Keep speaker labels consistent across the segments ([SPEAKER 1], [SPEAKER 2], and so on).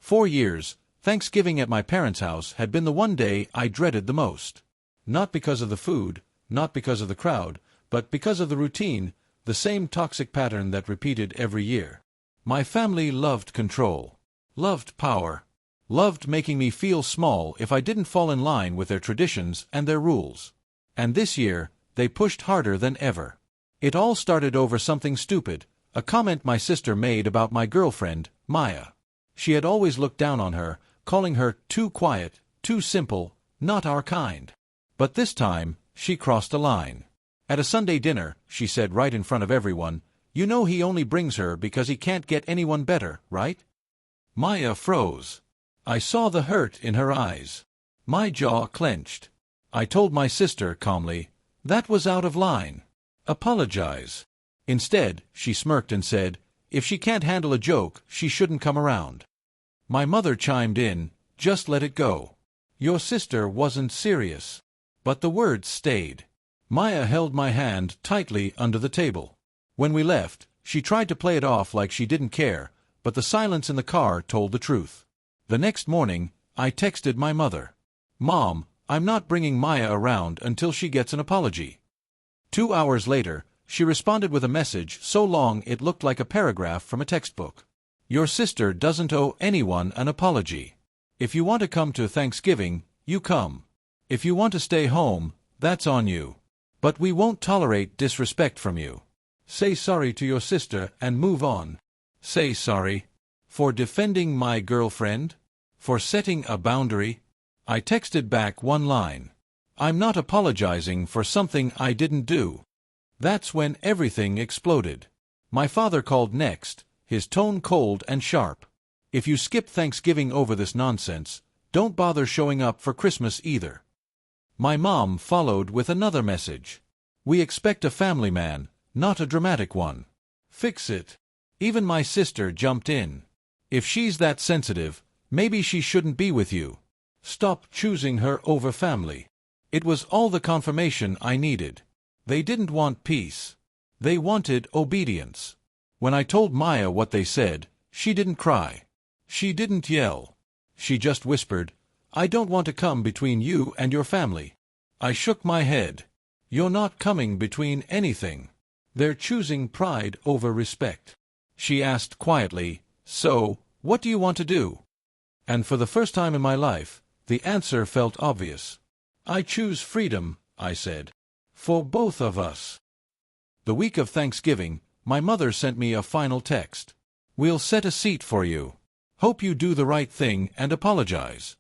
[SPEAKER 1] 4 years, Thanksgiving at my parents' house had been the one day I dreaded the most. Not because of the food, not because of the crowd, but because of the routine, the same toxic pattern that repeated every year. My family loved control, loved power, loved making me feel small if I didn't fall in line with their traditions and their rules. And this year, they pushed harder than ever. It all started over something stupid, a comment my sister made about my girlfriend, Maya. She had always looked down on her, calling her too quiet, too simple, not our kind. But this time, she crossed a line. At a Sunday dinner, she said right in front of everyone, "You know he only brings her because he can't get anyone better, right?" Maya froze. I saw the hurt in her eyes. My jaw clenched. I told my sister calmly, "That was out of line. Apologize." Instead, she smirked and said, "If she can't handle a joke, she shouldn't come around." My mother chimed in, "Just let it go. Your sister wasn't serious." But the words stayed. Maya held my hand tightly under the table. When we left, she tried to play it off like she didn't care, but the silence in the car told the truth. The next morning, I texted my mother, "Mom, I'm not bringing Maya around until she gets an apology." 2 hours later, she responded with a message so long it looked like a paragraph from a textbook. "Your sister doesn't owe anyone an apology. If you want to come to Thanksgiving, you come. If you want to stay home, that's on you. But we won't tolerate disrespect from you. Say sorry to your sister and move on. Say sorry. For defending my girlfriend? For setting a boundary?" I texted back one line. "I'm not apologizing for something I didn't do." That's when everything exploded. My father called next, his tone cold and sharp. "If you skip Thanksgiving over this nonsense, don't bother showing up for Christmas either." My mom followed with another message. "We expect a family man, not a dramatic one. Fix it." Even my sister jumped in. "If she's that sensitive, maybe she shouldn't be with you. Stop choosing her over family." It was all the confirmation I needed. They didn't want peace. They wanted obedience. When I told Maya what they said, she didn't cry. She didn't yell. She just whispered, "I don't want to come between you and your family." I shook my head. "You're not coming between anything. They're choosing pride over respect." She asked quietly, "So, what do you want to do?" And for the first time in my life, the answer felt obvious. "I choose freedom," I said. "For both of us." The week of Thanksgiving, my mother sent me a final text. "We'll set a seat for you. Hope you do the right thing and apologize."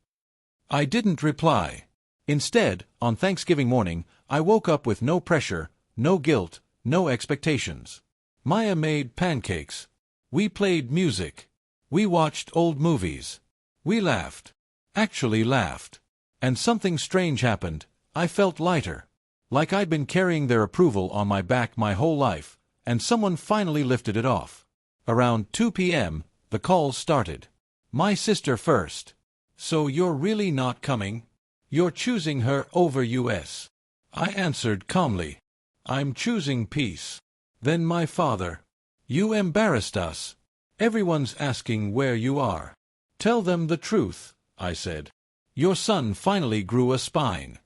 [SPEAKER 1] I didn't reply. Instead, on Thanksgiving morning, I woke up with no pressure, no guilt, no expectations. Maya made pancakes. We played music. We watched old movies. We laughed. Actually laughed. And something strange happened. I felt lighter. Like I'd been carrying their approval on my back my whole life, and someone finally lifted it off. Around 2 p.m., the calls started. My sister first. "So you're really not coming? You're choosing her over us?" I answered calmly. "I'm choosing peace." Then my father. "You embarrassed us. Everyone's asking where you are." "Tell them the truth," I said. "Your son finally grew a spine."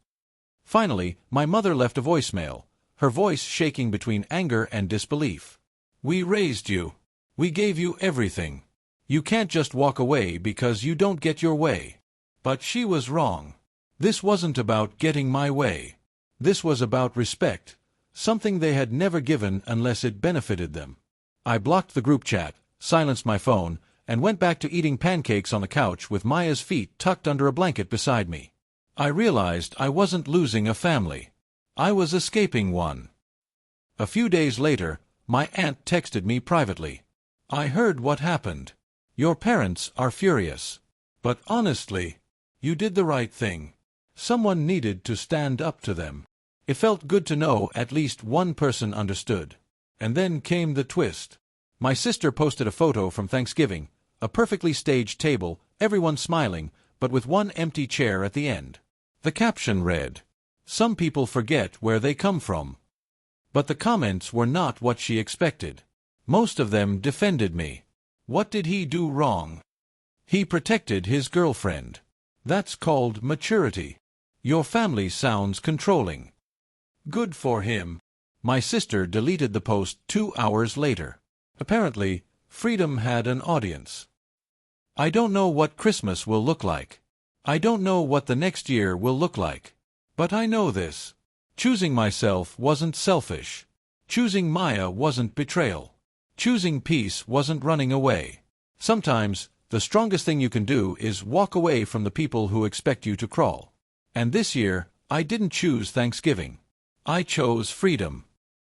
[SPEAKER 1] Finally, my mother left a voicemail, her voice shaking between anger and disbelief. "We raised you. We gave you everything. You can't just walk away because you don't get your way." But she was wrong. This wasn't about getting my way. This was about respect, something they had never given unless it benefited them. I blocked the group chat, silenced my phone, and went back to eating pancakes on the couch with Maya's feet tucked under a blanket beside me. I realized I wasn't losing a family. I was escaping one. A few days later, my aunt texted me privately. "I heard what happened. Your parents are furious. But honestly, you did the right thing. Someone needed to stand up to them." It felt good to know at least one person understood. And then came the twist. My sister posted a photo from Thanksgiving, a perfectly staged table, everyone smiling, but with one empty chair at the end. The caption read, "Some people forget where they come from." But the comments were not what she expected. Most of them defended me. What did he do wrong? He protected his girlfriend. That's called maturity. Your family sounds controlling. Good for him. My sister deleted the post 2 hours later. Apparently, freedom had an audience. I don't know what Christmas will look like. I don't know what the next year will look like. But I know this. Choosing myself wasn't selfish. Choosing Maya wasn't betrayal. Choosing peace wasn't running away. Sometimes, the strongest thing you can do is walk away from the people who expect you to crawl. And this year, I didn't choose Thanksgiving. I chose freedom.